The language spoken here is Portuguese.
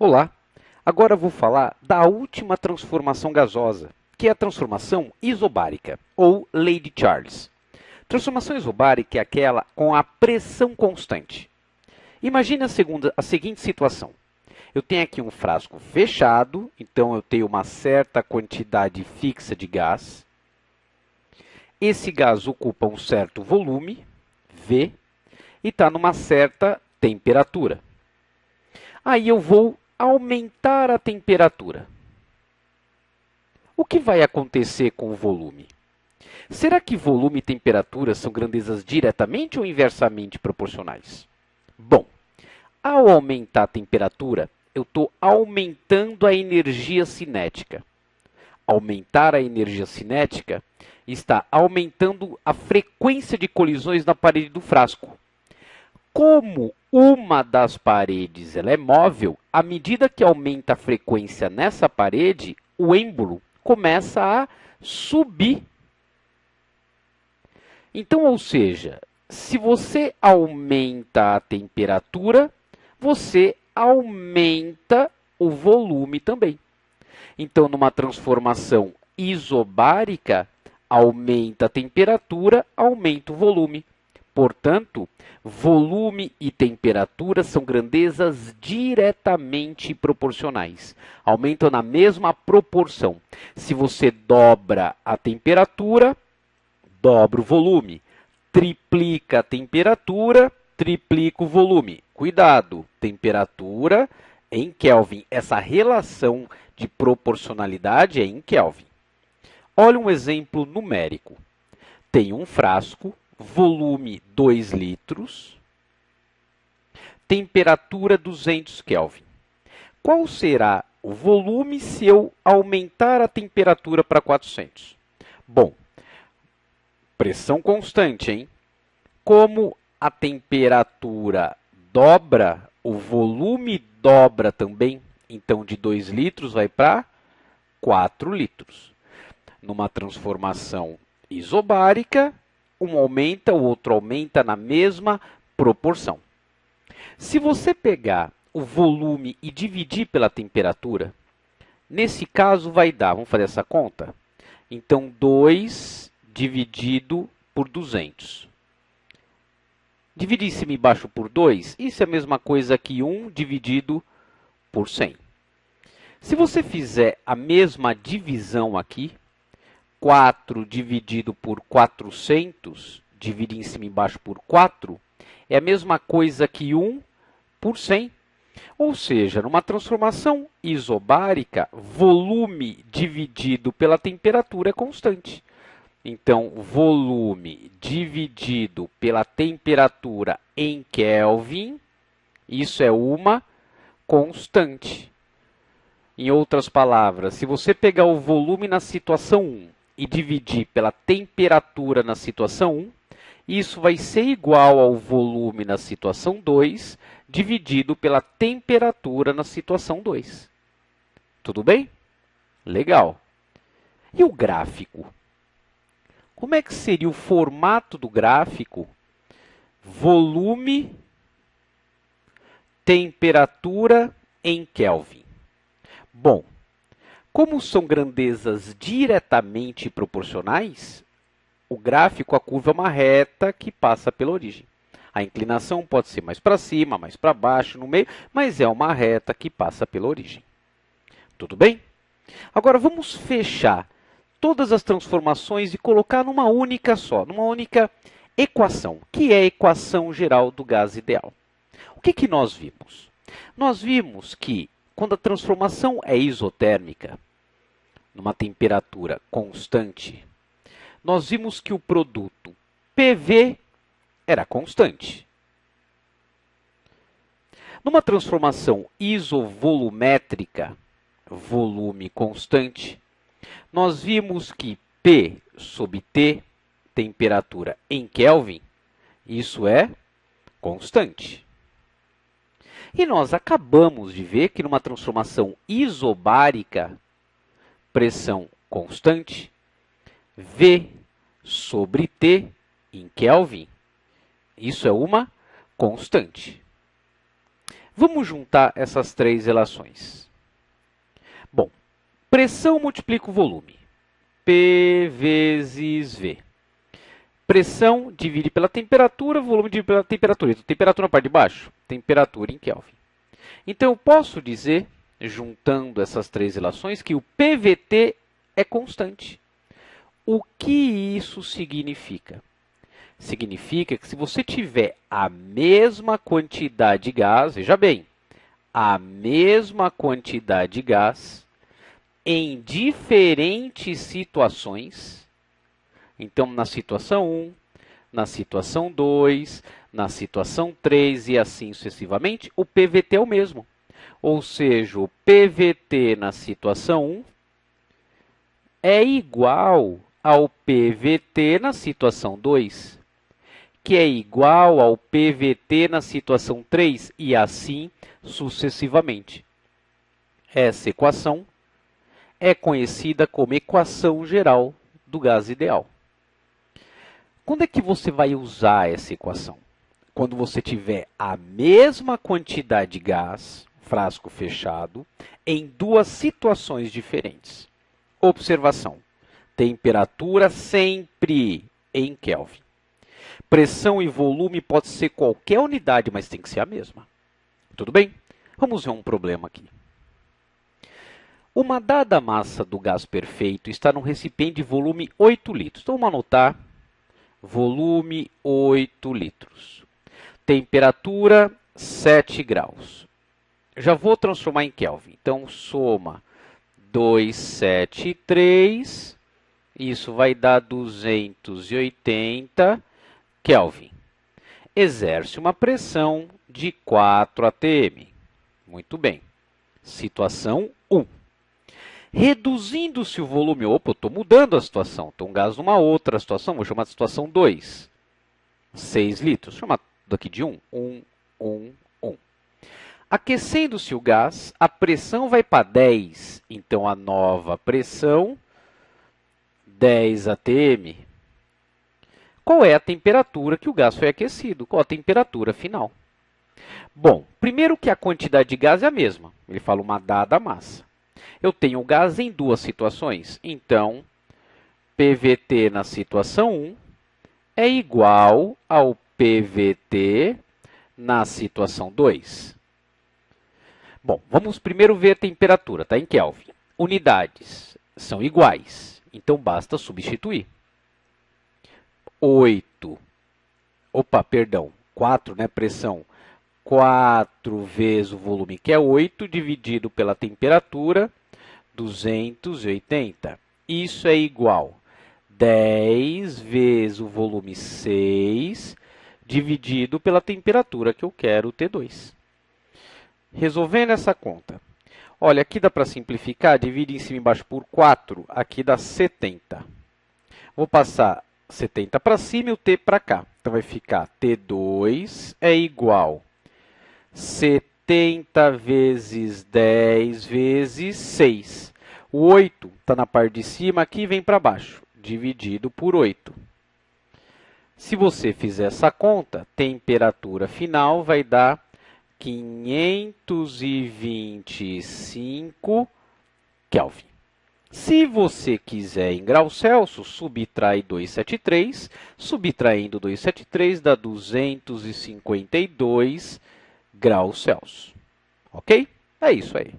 Olá! Agora vou falar da última transformação gasosa, que é a transformação isobárica, ou Lei de Charles. Transformação isobárica é aquela com a pressão constante. Imagine a seguinte situação. Eu tenho aqui um frasco fechado, então eu tenho uma certa quantidade fixa de gás. Esse gás ocupa um certo volume, V, e está numa certa temperatura. Aí eu vou aumentar a temperatura. O que vai acontecer com o volume? Será que volume e temperatura são grandezas diretamente ou inversamente proporcionais? Bom, ao aumentar a temperatura, eu estou aumentando a energia cinética. Aumentar a energia cinética está aumentando a frequência de colisões na parede do frasco. Como uma das paredes ela é móvel, à medida que aumenta a frequência nessa parede, o êmbolo começa a subir. Então, ou seja, se você aumenta a temperatura, você aumenta o volume também. Então, numa transformação isobárica, aumenta a temperatura, aumenta o volume. Portanto, volume e temperatura são grandezas diretamente proporcionais. Aumentam na mesma proporção. Se você dobra a temperatura, dobra o volume. Triplica a temperatura, triplica o volume. Cuidado, temperatura em Kelvin. Essa relação de proporcionalidade é em Kelvin. Olha um exemplo numérico. Tem um frasco, volume 2 litros, temperatura 200 Kelvin. Qual será o volume se eu aumentar a temperatura para 400? Bom, pressão constante, hein? Como a temperatura dobra, o volume dobra também. Então, de 2 litros vai para 4 litros. Numa transformação isobárica, um aumenta, o outro aumenta na mesma proporção. Se você pegar o volume e dividir pela temperatura, nesse caso vai dar, vamos fazer essa conta? Então, 2 dividido por 200. Dividir cima e baixo por 2, isso é a mesma coisa que 1 dividido por 100. Se você fizer a mesma divisão aqui, 4 dividido por 400, dividir em cima e embaixo por 4, é a mesma coisa que 1 por 100. Ou seja, numa transformação isobárica, volume dividido pela temperatura é constante. Então, volume dividido pela temperatura em Kelvin, isso é uma constante. Em outras palavras, se você pegar o volume na situação 1 e dividir pela temperatura na situação 1, isso vai ser igual ao volume na situação 2, dividido pela temperatura na situação 2. Tudo bem? Legal. E o gráfico? Como é que seria o formato do gráfico? Volume, temperatura em Kelvin. Bom, como são grandezas diretamente proporcionais, o gráfico, a curva é uma reta que passa pela origem. A inclinação pode ser mais para cima, mais para baixo, no meio, mas é uma reta que passa pela origem. Tudo bem? Agora vamos fechar todas as transformações e colocar numa única só, numa única equação, que é a equação geral do gás ideal. O que nós vimos? Nós vimos que quando a transformação é isotérmica, numa temperatura constante, nós vimos que o produto PV era constante. Numa transformação isovolumétrica, volume constante, nós vimos que P sobre T, temperatura em Kelvin, isso é constante. E nós acabamos de ver que numa transformação isobárica, pressão constante, V sobre T em Kelvin, isso é uma constante. Vamos juntar essas três relações. Bom, pressão multiplica o volume. P vezes V. Pressão divide pela temperatura, volume divide pela temperatura. Então, temperatura na parte de baixo, temperatura em Kelvin. Então, eu posso dizer, juntando essas três relações, que o PVT é constante. O que isso significa? Significa que se você tiver a mesma quantidade de gás, veja bem, a mesma quantidade de gás em diferentes situações, então na situação 1, na situação 2, na situação 3 e assim sucessivamente, o PVT é o mesmo. Ou seja, o PVT na situação 1 é igual ao PVT na situação 2, que é igual ao PVT na situação 3 e assim sucessivamente. Essa equação é conhecida como equação geral do gás ideal. Quando é que você vai usar essa equação? Quando você tiver a mesma quantidade de gás, frasco fechado, em duas situações diferentes. Observação: temperatura sempre em Kelvin. Pressão e volume pode ser qualquer unidade, mas tem que ser a mesma. Tudo bem? Vamos ver um problema aqui. Uma dada massa do gás perfeito está num recipiente de volume 8 litros. Então, vamos anotar volume 8 litros. Temperatura 7 graus. Já vou transformar em Kelvin. Então, soma 273. Isso vai dar 280 Kelvin. Exerce uma pressão de 4 atm. Muito bem. Situação 1. Reduzindo-se o volume, eu estou mudando a situação. Então, gás numa outra situação, vou chamar de situação 2. 6 litros. Vou chamar daqui de 1. 1, 1, 1. Aquecendo-se o gás, a pressão vai para 10. Então, a nova pressão, 10 atm. Qual é a temperatura que o gás foi aquecido? Qual a temperatura final? Bom, primeiro que a quantidade de gás é a mesma. Ele fala uma dada massa. Eu tenho o gás em duas situações. Então, PVT na situação 1 é igual ao PVT na situação 2. Bom, vamos primeiro ver a temperatura, tá? Em Kelvin. Unidades são iguais, então basta substituir. 4, né? Pressão. 4 vezes o volume, que é 8, dividido pela temperatura, 280. Isso é igual a 10 vezes o volume 6, dividido pela temperatura que eu quero, T2. Resolvendo essa conta, olha, aqui dá para simplificar, divide em cima e embaixo por 4, aqui dá 70. Vou passar 70 para cima e o T para cá. Então, vai ficar T2 é igual a 70 vezes 10 vezes 6. O 8 está na parte de cima, aqui vem para baixo, dividido por 8. Se você fizer essa conta, temperatura final vai dar 525 Kelvin. Se você quiser em graus Celsius, subtrai 273. Subtraindo 273 dá 252 graus Celsius. Ok? É isso aí.